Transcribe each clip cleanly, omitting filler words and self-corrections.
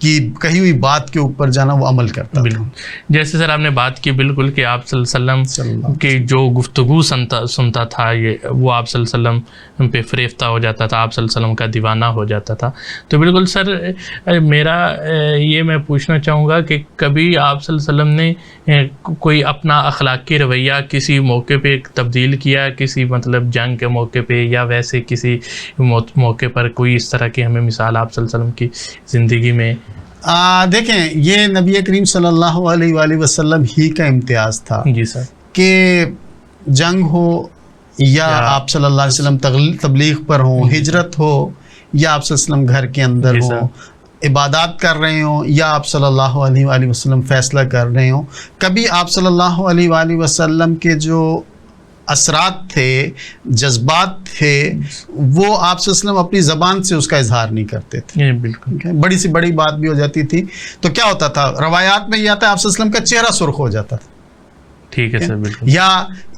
کی کہی ہوئی بات کے اوپر جانا وہ عمل کرتا تھا. بالکل. جیسے سر آپ نے بات کی بالکل کہ آپ صلی اللہ علیہ وسلم کی جو گفتگو سنتا تھا یہ وہ آپ صلی اللہ علیہ وسلم پہ فریفتہ ہو جاتا تھا, آپ صلی اللہ علیہ وسلم کا دیوانہ ہو جاتا تھا. تو بالکل سر میرا یہ میں پوچھنا چاہوں گا کہ کبھی آپ صلی اللہ علیہ وسلم نے کوئی اپنا اخلاقی رویہ کسی موقع پہ تبدیل کیا, کسی مطلب جنگ کے موقع پہ یا ویسے کسی موقع پر کوئی اس طرح کی ہمیں مثال آپ صلی اللہ علیہ وسلم کی زندگی میں؟ دیکھیں یہ نبی کریم صلی اللہ علیہ وآلہ وسلم ہی کا امتیاز تھا جی سر کہ جنگ ہو یا آپ صلی اللہ علیہ وسلم تبلیغ پر ہوں, ہجرت ہو یا آپ صلی اللہ علیہ وسلم گھر کے اندر ہوں, عبادات کر رہے ہوں یا آپ صلی اللہ علیہ وآلہ وسلم فیصلہ کر رہے ہوں, کبھی آپ صلی اللہ علیہ وآلہ وسلم کے جو اثرات تھے, جذبات تھے, وہ آپ صلی اللہ علیہ وسلم اپنی زبان سے اس کا اظہار نہیں کرتے تھے. بالکل بڑی سی بڑی بات بھی ہو جاتی تھی تو کیا ہوتا تھا, روایات میں یہ آتا ہے آپ صلی اللہ علیہ وسلم کا چہرہ سرخ ہو جاتا تھا. ٹھیک ہے سر بالکل. یا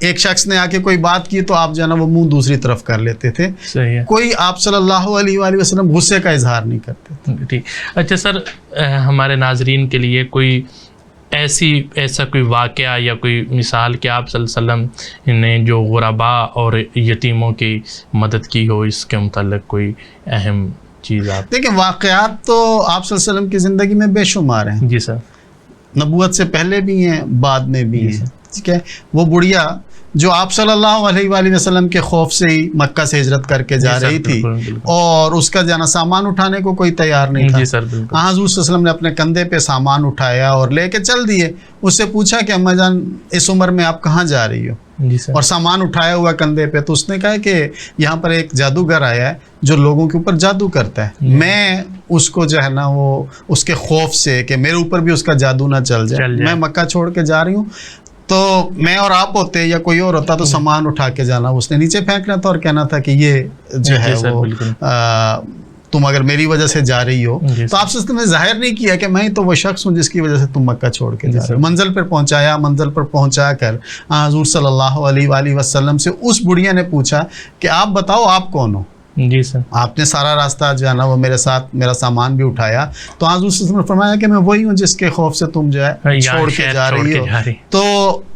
ایک شخص نے آ کے کوئی بات کی تو آپ جو ہے نا وہ منہ دوسری طرف کر لیتے تھے. صحیح ہے. کوئی آپ صلی اللہ علیہ وآلہ وسلم غصے کا اظہار نہیں کرتے تھے. ٹھیک. اچھا سر ہمارے ناظرین کے لیے کوئی ایسا کوئی واقعہ یا کوئی مثال کہ آپ صلی اللہ علیہ وسلم نے جو غرباء اور یتیموں کی مدد کی ہو, اس کے متعلق کوئی اہم چیز آپ؟ دیکھیں واقعات تو آپ صلی اللہ علیہ وسلم کی زندگی میں بے شمار ہیں. جی سر. نبوت سے پہلے بھی ہیں, بعد میں بھی ہیں. ٹھیک ہے, وہ بڑھیا جو آپ صلی اللہ علیہ وآلہ وسلم کے خوف سے ہی مکہ سے ہجرت کر کے جا رہی تھی اور اس کا جانا سامان اٹھانے کو کوئی تیار نہیں تھا. جی سر بالکل. حضور صلی اللہ علیہ وسلم نے اپنے کندھے پہ سامان اٹھایا اور لے کے چل دیے. اس سے پوچھا کہ اماں جان اس عمر میں آپ کہاں جا رہی ہو؟ جی سر. اور سامان اٹھایا ہوا کندھے پہ. تو اس نے کہا کہ یہاں پر ایک جادوگر آیا ہے جو لوگوں کے اوپر جادو کرتا ہے, میں اس کو جو ہے نا وہ اس کے خوف سے کہ میرے اوپر بھی اس کا جادو نہ چل جائے میں مکہ چھوڑ کے جا رہی ہوں. تو میں اور آپ ہوتے یا کوئی اور ہوتا تو سامان اٹھا کے جانا, اس نے نیچے پھینکنا تھا اور کہنا تھا کہ یہ جو ہے وہ تم اگر میری وجہ سے جا رہی ہو. تو آپ سے نے ظاہر نہیں کیا کہ میں تو وہ شخص ہوں جس کی وجہ سے تم مکہ چھوڑ کے جا رہے ہو. منزل پر پہنچایا, منزل پر پہنچا کر حضور صلی اللہ علیہ وآلہ وسلم سے اس بڑھیا نے پوچھا کہ آپ بتاؤ آپ کون ہو؟ جی سر. آپ نے سارا راستہ جو ہے نا وہ میرے ساتھ میرا سامان بھی اٹھایا. تو حضور صلی اللہ علیہ وسلم نے فرمایا کہ میں وہی ہوں جس کے خوف سے تم جو ہے چھوڑ کے جا رہی ہو. تو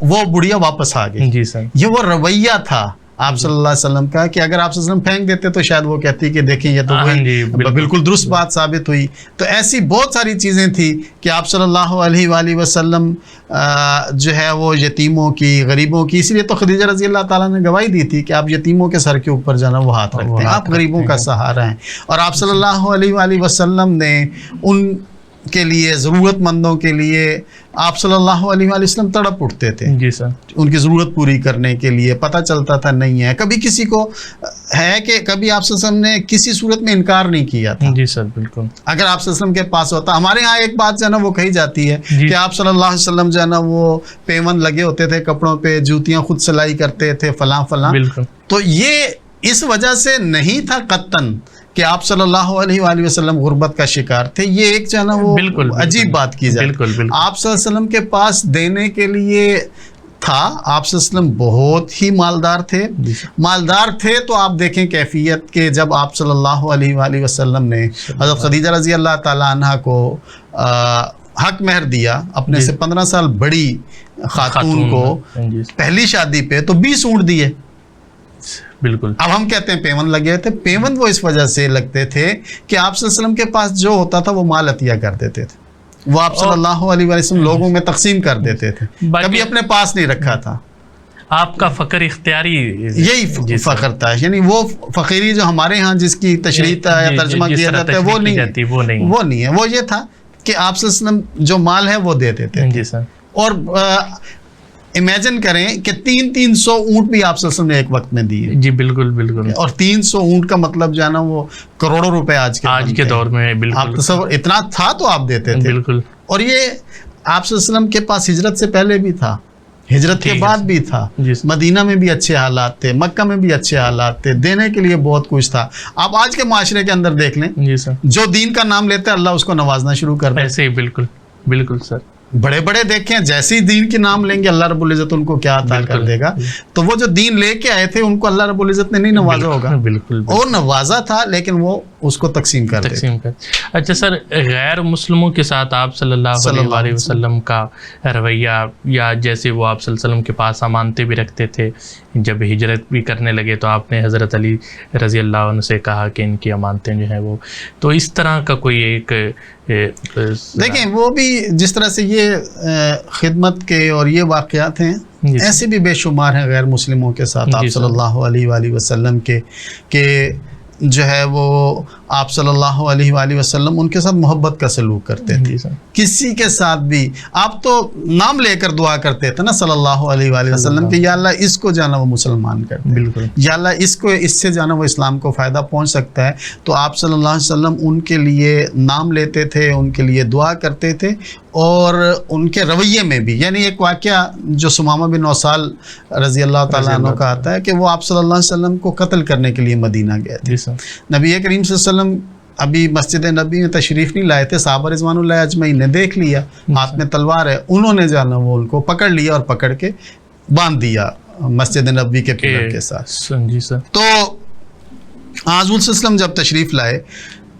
وہ بڑھیا واپس آ گئی. جی سر. یہ وہ رویہ تھا آپ صلی اللہ علیہ وسلم کا کہ اگر آپ صلی اللہ علیہ وسلم پھینک دیتے تو شاید وہ کہتی کہ دیکھیں یہ تو بالکل درست بات ثابت ہوئی. تو ایسی بہت ساری چیزیں تھیں کہ آپ صلی اللہ علیہ وآلہ وسلم جو ہے وہ یتیموں کی, غریبوں کی, اس لیے تو خدیجہ رضی اللہ تعالیٰ نے گواہی دی تھی کہ آپ یتیموں کے سر کے اوپر جانا وہ ہاتھ رکھتے ہیں, آپ غریبوں کا سہارا ہیں. اور آپ صلی اللہ علیہ وآلہ وسلم نے ان کے لیے, ضرورت مندوں کے لیے آپ صلی اللہ علیہ وآلہ وسلم تڑپ اٹھتے تھے. جی سر. ان کی ضرورت پوری کرنے کے لیے. پتہ چلتا تھا نہیں ہے, کبھی کسی کو ہے کہ کبھی آپ صلی اللہ علیہ وسلم نے کسی صورت میں انکار نہیں کیا تھا. جی سر بالکل. اگر آپ صلی اللہ علیہ وسلم کے پاس ہوتا, ہمارے ہاں ایک بات جو ہے نا وہ کہی جاتی ہے کہ آپ صلی اللہ علیہ وسلم جو ہے نا وہ پیون لگے ہوتے تھے کپڑوں پہ, جوتیاں خود سلائی کرتے تھے, فلاں فلاں. بالکل. تو یہ اس وجہ سے نہیں تھا قطن کہ آپ صلی اللہ علیہ وآلہ وسلم غربت کا شکار تھے. یہ ایک جو ہے نا وہ عجیب بات کی جائے. آپ صلی اللہ علیہ وسلم کے پاس دینے کے لیے تھا. آپ صلی اللہ علیہ وسلم بہت ہی مالدار تھے. مالدار تھے تو آپ دیکھیں کیفیت کہ جب آپ صلی اللہ علیہ وآلہ وسلم نے حضرت خدیجہ رضی اللہ تعالیٰ عنہ کو حق مہر دیا, اپنے سے 15 سال بڑی خاتون کو پہلی شادی پہ, تو 20 اونٹ دیے. بالکل. اب ہم کہتے ہیں پیون لگے تھے. پیون وہ اس وجہ سے لگتے تھے کہ آپ صلی اللہ علیہ وسلم کے پاس جو ہوتا تھا وہ مال عطیہ کر دیتے تھے, وہ آپ صلی اللہ علیہ وسلم لوگوں میں تقسیم کر دیتے تھے, کبھی اپنے پاس نہیں رکھا تھا. آپ کا فقر اختیاری یہی فقر تھا, یعنی وہ فقیری جو ہمارے ہاں جس کی تشریح یا ترجمہ کیا جاتا ہے وہ نہیں ہے. وہ یہ تھا کہ آپ صلی اللہ علیہ وسلم جو مال ہے وہ دے دیتے. جی سر. اور امیجن کریں کہ 300 اونٹ بھی آپ صلی اللہ علیہ وسلم نے ایک وقت میں دیے. جی بالکل بالکل. اور 300 اونٹ کا مطلب جو ہے نا وہ کروڑوں روپے آج کے دور میں. آپ تصور اتنا تھا تو آپ دیتے تھے. بالکل. اور یہ آپ صلی اللہ علیہ وسلم کے پاس ہجرت سے پہلے بھی تھا, ہجرت کے بعد بھی تھا. مدینہ میں بھی اچھے حالات تھے, مکہ میں بھی اچھے حالات تھے, دینے کے لیے بہت کچھ تھا. آپ آج کے معاشرے کے اندر دیکھ لیں, جو دین کا نام لیتے ہیں اللہ اس کو نوازنا شروع کر دے. ایسے ہی. بالکل بالکل سر. بڑے بڑے دیکھیں جیسے ہی دین کے نام لیں گے اللہ رب العزت ان کو کیا عطا کر دے گا. تو وہ جو دین لے کے آئے تھے ان کو اللہ رب العزت نے نہیں نوازا ہوگا. بالکل. اور نوازا تھا لیکن وہ اس کو تقسیم کر دیتے. اچھا سر، غیر مسلموں کے ساتھ آپ صلی اللہ علیہ وسلم کا رویہ، یا جیسے وہ آپ صلی اللہ علیہ وسلم کے پاس امانتیں بھی رکھتے تھے، جب ہجرت بھی کرنے لگے تو آپ نے حضرت علی رضی اللہ عنہ سے کہا کہ ان کی امانتیں جو ہیں وہ، تو اس طرح کا کوئی ایک دیکھیں وہ بھی جس طرح سے یہ خدمت کے اور یہ واقعات ہیں، ایسے بھی بے شمار ہیں غیر مسلموں کے ساتھ آپ صلی اللہ علیہ وآلہ وسلم کے، کہ جو ہے وہ آپ صلی اللہ علیہ وآلہ وسلم ان کے ساتھ محبت کا سلوک کرتے تھے. کسی کے ساتھ بھی آپ تو نام لے کر دعا کرتے تھے نا صلی اللہ علیہ وآلہ وسلم کہ یا اللہ اس کو جانا وہ مسلمان کر دے، بالکل یا اللہ اس سے جانا وہ اسلام کو فائدہ پہنچ سکتا ہے. تو آپ صلی اللہ علیہ وسلم ان کے لیے نام لیتے تھے، ان کے لیے دعا کرتے تھے، اور ان کے رویے میں بھی، یعنی ایک واقعہ جو ثمامہ بن اسال رضی اللہ تعالیٰ عنہ کا آتا ہے کہ وہ آپ صلی اللہ علیہ وسلم کو قتل کرنے کے لیے مدینہ گئے تھے. نبی کریم صلی اللہ علیہ وسلم ابھی مسجد نبی میں تشریف نہیں لائے تھے، صحابہ رضوان اللہ اجمعین نے دیکھ لیا ہاتھ میں تلوار ہے، انہوں نے جانا وہ ان کو پکڑ لیا اور پکڑ کے باندھ دیا مسجد نبی کے پلر کے ساتھ. جی سر. تو حضور صلی اللہ علیہ وسلم جب تشریف لائے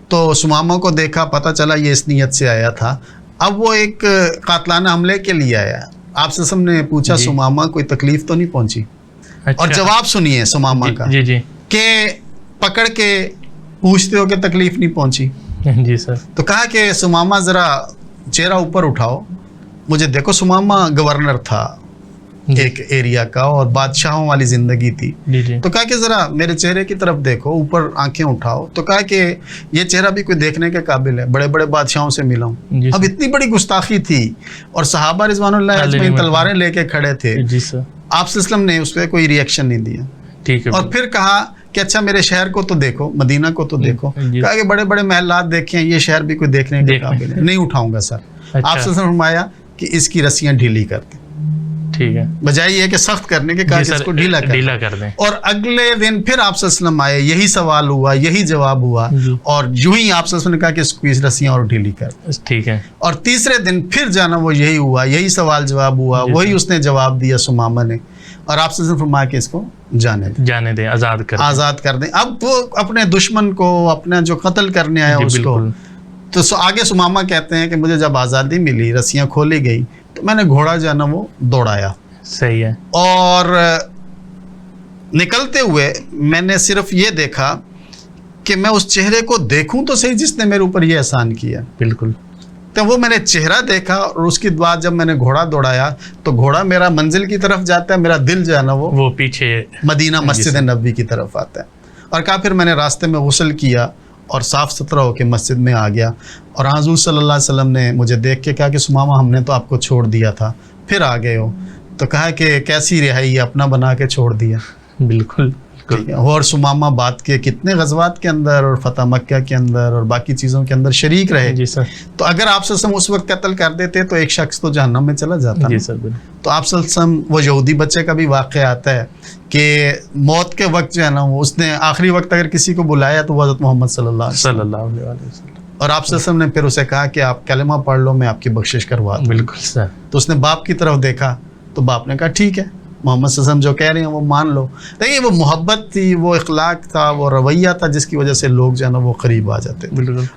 تو ثمامہ کو دیکھا، پتہ چلا یہ اس نیت سے آیا تھا. اب وہ ایک قاتلانہ حملے کے لیے آیا. آپ صلی اللہ علیہ وسلم نے پوچھا ثمامہ کوئی تکلیف تو نہیں پہنچی؟ اور جواب سنیے ثمامہ کا کہ پکڑ کے پوچھتے ہو کہ تکلیف نہیں پہنچی؟ جی سر. تو کہا کہ ثمامہ ذرا چہرہ اوپر اٹھاؤ، مجھے دیکھو. ثمامہ گورنر تھا ایک ایریا کا اور بادشاہوں والی زندگی تھی. تو کہا کہ ذرا میرے چہرے کی طرف دیکھو، اوپر آنکھیں اٹھاؤ. تو کہا کہ یہ چہرہ بھی کوئی دیکھنے کے قابل ہے، بڑے بڑے بادشاہوں سے ملا ہوں. اب اتنی بڑی گستاخی تھی اور صحابہ رضوان اللہ اجمعین تلواریں لے کے کھڑے تھے. آپ صلی اللہ علیہ وسلم نے اس پہ کوئی ریئیکشن نہیں دیا. اور پھر کہا کہ اچھا میرے شہر کو تو دیکھو، مدینہ کو تو دیکھو. کہا کہ بڑے بڑے محلات دیکھیں، یہ شہر بھی کوئی دیکھنے کے قابل ہے، نہیں اٹھاؤں گا سر. آپ صلی اللہ علیہ وسلم نے فرمایا کہ اس کی رسیاں ڈھیلی کر دیں. ٹھیک ہے، بجائے یہ کہ سخت کرنے کے کہا کہ اس کو ڈھیلا کر دیں. اور اگلے دن پھر آپ صلی اللہ علیہ وسلم آئے، یہی سوال ہوا، یہی جواب ہوا، اور یوں ہی آپ صلی اللہ علیہ وسلم نے کہا کہ اس کو اس رسیاں اور ڈھیلی کر دیں. ٹھیک ہے. اور تیسرے دن پھر جانا وہ یہی ہوا، یہی سوال جواب ہوا، وہی اس نے جواب دیا ثمامہ نے. اور آپ صلی اللہ علیہ وسلم فرمایا کہ اس کو جانے دیں، آزاد کر دیں. اب وہ اپنے دشمن کو، اپنا جو قتل کرنے آیا اس کو، تو آگے ثمامہ کہتے ہیں کہ مجھے جب آزادی ملی، رسیاں کھولی گئی، تو میں نے گھوڑا جانا وہ دوڑایا. صحیح ہے. اور نکلتے ہوئے میں نے صرف یہ دیکھا کہ میں اس چہرے کو دیکھوں تو صحیح جس نے میرے اوپر یہ احسان کیا. بالکل. تو وہ میں نے چہرہ دیکھا، اور اس کے بعد جب میں نے گھوڑا دوڑایا تو گھوڑا میرا منزل کی طرف جاتا ہے، میرا دل جو ہے نا وہ پیچھے مدینہ مسجد نبوی کی طرف آتا ہے. اور کہا پھر میں نے راستے میں غسل کیا اور صاف ستھرا ہو کے مسجد میں آ گیا. اور حضور صلی اللہ علیہ وسلم نے مجھے دیکھ کے کہا کہ ثمامہ ہم نے تو آپ کو چھوڑ دیا تھا، پھر آ گئے ہو. تو کہا کہ کیسی رہائی، اپنا بنا کے چھوڑ دیا. بالکل. اور ثمامہ بعد کے کتنے غزوات کے اندر اور فتح مکہ کے اندر اور باقی چیزوں کے اندر شریک رہے. جی سر. تو اگر آپ صلی اللہ علیہ وسلم اس وقت قتل کر دیتے تو ایک شخص تو جہنم میں چلا جاتا. جی سر. تو آپ صلی اللہ علیہ وسلم، وہ یہودی بچے کا بھی واقعہ آتا ہے کہ موت کے وقت جو ہے نا وہ اس نے آخری وقت اگر کسی کو بلایا تو وہ حضرت محمد صلی اللہ علیہ وسلم. اور آپ صلی اللہ علیہ وسلم نے پھر اسے کہا کہ آپ کلمہ پڑھ لو، میں آپ کی بخشش کروا دوں. بالکل سر. تو اس نے باپ کی طرف دیکھا تو باپ نے کہا ٹھیک ہے، محمد صلی اللہ علیہ وسلم جو کہہ رہے ہیں وہ مان لو. دیکھیے وہ محبت تھی، وہ اخلاق تھا، وہ رویہ تھا جس کی وجہ سے لوگ جو ہے نا وہ قریب آ جاتے.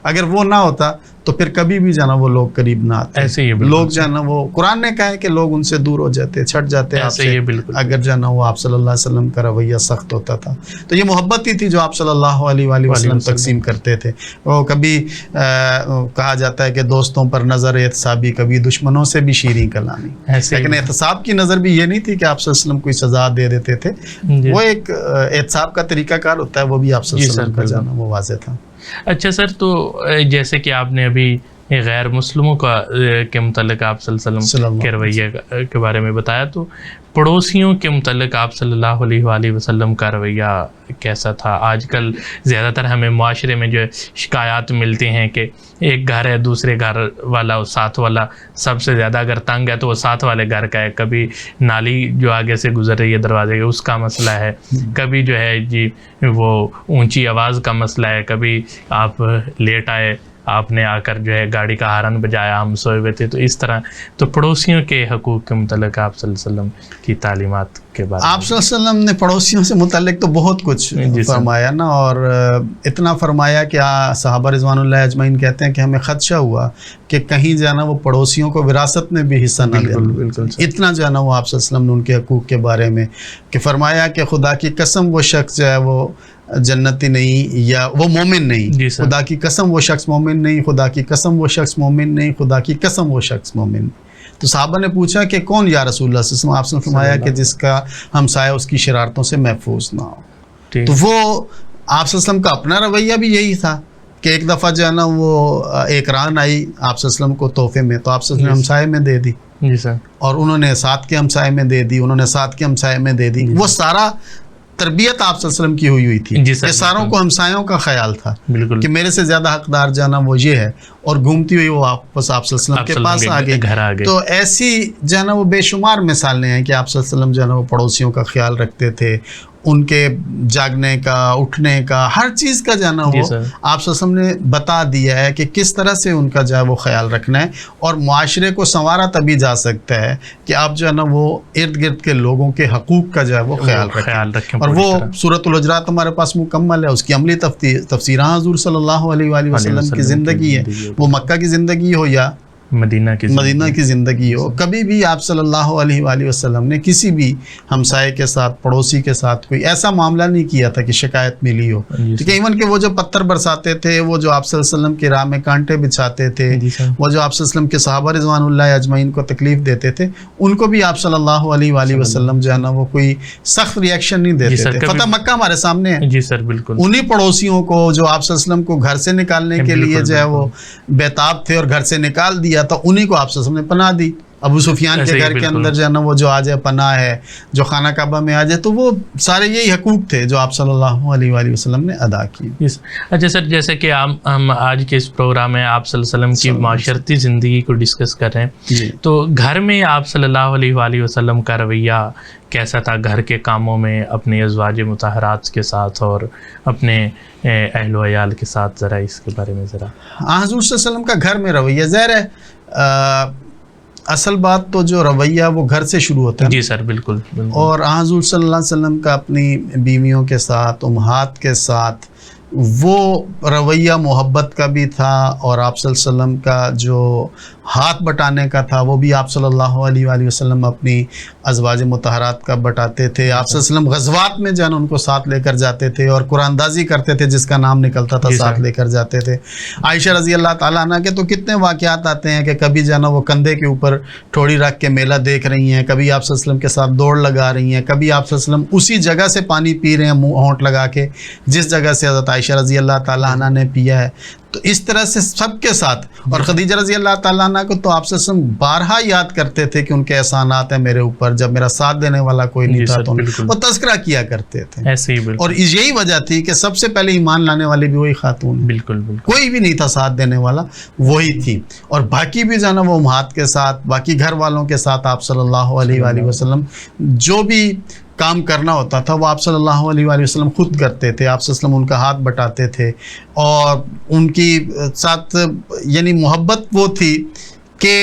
اگر وہ نہ ہوتا تو پھر کبھی بھی جو ہے نا وہ لوگ قریب نہ آتے. ایسے ہی لوگ جو ہے نا وہ قرآن نے کہا ہے کہ لوگ ان سے دور ہو جاتے، چھٹ جاتے آپ سے، اگر جو ہے نا وہ آپ صلی اللہ علیہ وسلم کا رویہ سخت ہوتا تھا. تو یہ محبت ہی تھی جو آپ صلی اللہ علیہ وآلہ وسلم تقسیم کرتے تھے. وہ کبھی کہا جاتا ہے کہ دوستوں پر نظر احتسابی، کبھی دشمنوں سے بھی شیریں کلانی. لیکن احتساب کی نظر بھی یہ نہیں تھی کہ آپ صلی اللہ علیہ وسلم کوئی سزا دے دیتے تھے. وہ ایک احتساب کا طریقہ کار ہوتا ہے، وہ بھی آپ صلی اللہ علیہ وسلم کا جانا وہ واضح تھا. اچھا سر، تو جیسے کہ آپ نے ابھی غیر مسلموں کے متعلق آپ صلی اللہ علیہ وسلم کے رویہ کے بارے میں بتایا، تو پڑوسیوں کے متعلق آپ صلی اللہ علیہ وآلہ وسلم کا رویہ کیسا تھا؟ آج کل زیادہ تر ہمیں معاشرے میں جو شکایات ملتی ہیں کہ ایک گھر ہے، دوسرے گھر والا، ساتھ والا سب سے زیادہ اگر تنگ ہے تو وہ ساتھ والے گھر کا ہے. کبھی نالی جو آگے سے گزر رہی ہے دروازے کے اس کا مسئلہ ہے، کبھی جو ہے جی وہ اونچی آواز کا مسئلہ ہے، کبھی آپ لیٹ آئے آپ نے آ کر جو ہے گاڑی کا ہارن بجایا، ہم سوئے ہوئے تھے. تو اس طرح تو پڑوسیوں کے حقوق کے متعلق آپ صلی اللہ علیہ وسلم کی تعلیمات کے بارے میں. آپ صلی اللہ علیہ وسلم نے پڑوسیوں سے متعلق تو بہت کچھ فرمایا نا، اور اتنا فرمایا کہ صحابہ رضوان اللہ اجمعین کہتے ہیں کہ ہمیں خدشہ ہوا کہ کہیں جو ہے نا وہ پڑوسیوں کو وراثت میں بھی حصہ نہ دیں. اتنا جو ہے نا وہ آپ صلی اللہ علیہ وسلم نے ان کے حقوق کے بارے میں کہ فرمایا کہ خدا کی قسم وہ شخص جو ہے وہ جنتی نہیں یا وہ مومن نہیں، خدا کی قسم وہ شخص مومن نہیں، خدا کی قسم وہ شخص مومن نہیں، خدا کی قسم وہ شخص مومن نہیں. تو صحابہ نے پوچھا کہ کون یا رسول اللہ صلی اللہ علیہ وسلم؟ آپ نے فرمایا کہ جس کا ہمسایہ اس کی شرارتوں سے محفوظ نہ ہو. تو وہ آپ صلی اللہ علیہ وسلم کا اپنا رویہ بھی یہی تھا کہ ایک دفعہ جو ہے نا وہ ایک ران آئی آپ صلی اللہ علیہ وسلم کو تحفے میں، تو آپ صلی اللہ علیہ وسلم ہمسائے میں دے دی. جی سر. اور انہوں نے ساتھ کے ہمسائے میں دے دی، انہوں نے ساتھ کے ہمسائے میں دے دی. وہ سارا تربیت آپ صلی اللہ علیہ وسلم کی ہوئی تھی کہ ساروں کو ہمسایوں کا خیال تھا کہ میرے سے زیادہ حقدار جانا وہ یہ ہے، اور گھومتی ہوئی وہ واپس آپ صلی اللہ علیہ وسلم کے پاس آ گئے. تو ایسی جو ہے نا وہ بے شمار مثالیں ہیں کہ آپ صلی اللہ علیہ وسلم جو ہے نا وہ پڑوسیوں کا خیال رکھتے تھے، ان کے جاگنے کا، اٹھنے کا، ہر چیز کا جو ہے نا وہ آپ صلی اللہ علیہ وسلم نے بتا دیا ہے کہ کس طرح سے ان کا جو ہے وہ خیال رکھنا ہے. اور معاشرے کو سنوارا تبھی جا سکتا ہے کہ آپ جو ہے نا وہ ارد گرد کے لوگوں کے حقوق کا جو ہے وہ خیال رکھیں. اور وہ سورۃ الحجرات ہمارے پاس مکمل ہے، اس کی عملی تفسیر حضور صلی اللہ علیہ وآلہ وسلم کی زندگی ہے، وہ مکہ کی زندگی ہو یا مدینہ کی زندگی ہو. کبھی بھی آپ صلی اللہ علیہ وآلہ وسلم نے کسی بھی ہمسائے کے ساتھ، پڑوسی کے ساتھ کوئی ایسا معاملہ نہیں کیا تھا کہ شکایت ملی ہو. ٹھیک ہے، ایون کہ وہ جو پتھر برساتے تھے، وہ جو آپ صلی اللہ علیہ وسلم کی راہ میں کانٹے بچھاتے تھے، وہ جو آپ صلی اللہ علیہ وسلم کے صحابہ رضوان اللہ اجمعین کو تکلیف دیتے تھے، ان کو بھی آپ صلی اللہ علیہ وآلہ وسلم جو ہے نا وہ کوئی سخت ریئیکشن نہیں دیتے تھے. فتح مکہ ہمارے سامنے ہے. جی سر بالکل. انہی پڑوسیوں کو جو آپ صلی اللہ علیہ وسلم کو گھر سے نکالنے کے لیے جو ہے وہ بیتاب تھے اور گھر سے نکال دیا، تو انہی کو آپ صلی اللہ علیہ وسلم نے پناہ دی. ابو سفیان کے گھر کے اندر جو ہے نا وہ جو آ جائے پناہ ہے، جو خانہ کعبہ میں آ جائے، تو وہ سارے یہی حقوق تھے جو آپ صلی اللہ علیہ وآلہ وسلم نے ادا کی. اچھا سر، جیسے کہ ہم آج کے اس پروگرام میں آپ صلی اللہ علیہ وسلم کی معاشرتی زندگی کو ڈسکس کر رہے ہیں، تو گھر میں آپ صلی اللہ علیہ وآلہ وسلم کا رویہ کیسا تھا گھر کے کاموں میں اپنے ازواج مطہرات کے ساتھ اور اپنے اہل و عیال کے ساتھ؟ ذرا اس کے بارے میں ذرا. حضور صلی اللہ علیہ وسلم کا گھر میں رویہ ظاہر ہے، اصل بات تو جو رویہ وہ گھر سے شروع ہوتا ہے. جی سر بالکل. اور حضور صلی اللہ علیہ وسلم کا اپنی بیویوں کے ساتھ، امہات کے ساتھ وہ رویہ محبت کا بھی تھا، اور آپ صلی اللہ علیہ وسلم کا جو ہاتھ بٹانے کا تھا وہ بھی آپ صلی اللہ علیہ وآلہ وسلم اپنی ازواج مطہرات کا بٹاتے تھے. آپ صلی اللہ علیہ وسلم غزوات میں جو ہے نا ان کو ساتھ لے کر جاتے تھے اور قرآن اندازی کرتے تھے، جس کا نام نکلتا تھا ساتھ لے کر جاتے تھے. عائشہ رضی اللہ تعالیٰ عنہ کے تو کتنے واقعات آتے ہیں کہ کبھی جو ہے نا وہ کندھے کے اوپر ٹھوڑی رکھ کے میلہ دیکھ رہی ہیں، کبھی آپ صلی اللہ علیہ وسلم کے ساتھ دوڑ لگا رہی ہیں، کبھی آپ صلی اللہ علیہ وسلم اسی جگہ سے پانی پی رہے ہیں منہ ہونٹ لگا کے جس جگہ سے حضرت عائشہ رضی اللہ تعالیٰ عنہ نے پیا ہے. تو اس طرح سے سب کے ساتھ. اور خدیجہ رضی اللہ تعالیٰ عنہ کو تو آپ صلی اللہ علیہ وسلم بارہا یاد کرتے تھے کہ ان کے احسانات ہیں میرے اوپر، جب میرا ساتھ دینے والا کوئی نہیں تھا تو وہ تذکرہ کیا کرتے تھے. اور یہی وجہ تھی کہ سب سے پہلے ایمان لانے والی بھی وہی خاتون، بالکل کوئی بھی نہیں تھا ساتھ دینے والا، وہی تھی. اور باقی بھی جو ہے نا وہ امہات کے ساتھ، باقی گھر والوں کے ساتھ آپ صلی اللہ علیہ وآلہ وسلم جو بھی کام کرنا ہوتا تھا وہ آپ صلی اللہ علیہ وآلہ وسلم خود کرتے تھے. آپ صلی اللہ علیہ وسلم ان کا ہاتھ بٹاتے تھے، اور ان کی ساتھ یعنی محبت وہ تھی کہ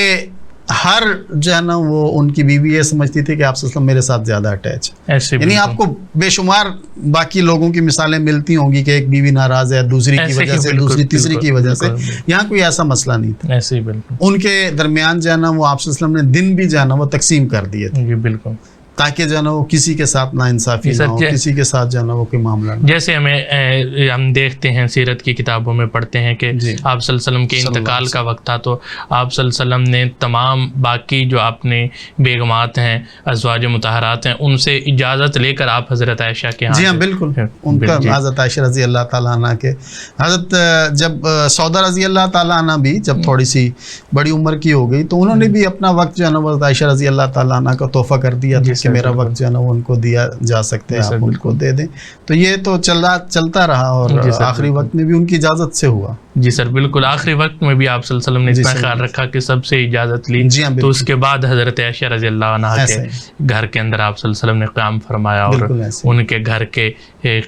ہر جو ہے نا وہ ان کی بیوی یہ سمجھتی تھی کہ آپ صلی اللہ علیہ وسلم میرے ساتھ زیادہ اٹیچ ہے. یعنی آپ کو بے شمار باقی لوگوں کی مثالیں ملتی ہوں گی کہ ایک بیوی ناراض ہے دوسری کی وجہ سے، دوسری تیسری کی وجہ سے. یہاں کوئی ایسا مسئلہ نہیں تھا. ان کے درمیان جو ہے نا وہ آپ صلی اللہ علیہ وسلم نے دن بھی جو ہے نا وہ تقسیم کر دیے تھے، بالکل، تاکہ جو ہے نا وہ کسی کے ساتھ نا انصافی نہ ہو، کسی کے ساتھ جو ہے نا وہ کوئی معاملہ نہ. جیسے ہم دیکھتے ہیں سیرت کی کتابوں میں پڑھتے ہیں کہ آپ صلی اللہ علیہ وسلم کے انتقال کا وقت تھا تو آپ صلی اللہ علیہ وسلم نے تمام باقی جو اپنے بیگمات ہیں، ازواج مطہرات ہیں، ان سے اجازت لے کر آپ حضرت عائشہ کے ہاں. جی ہاں بالکل. ان کا حضرت عائشہ رضی اللہ تعالیٰ عنہ کے، حضرت جب سودا رضی اللہ تعالیٰ عنہ بھی جب تھوڑی سی بڑی عمر کی ہو گئی تو انہوں نے بھی اپنا وقت جو ہے نا حضرت عائشہ رضی اللہ تعالیٰ عنہ کا تحفہ کر دیا تھا کہ میرا وقت جو ہے نا وہ ان کو دیا جا سکتے ہیں، آپ ان کو دے دیں. تو یہ تو چلتا رہا، اور آخری وقت میں بھی ان کی اجازت سے ہوا. جی سر بالکل. آخری وقت میں بھی آپ صلی اللہ علیہ وسلم نے اتنا خیال رکھا کہ سب سے اجازت لی. تو اس کے بعد حضرت عائشہ رضی اللہ عنہ کے گھر کے اندر آپ صلی اللہ علیہ وسلم نے قیام فرمایا اور ان کے گھر کے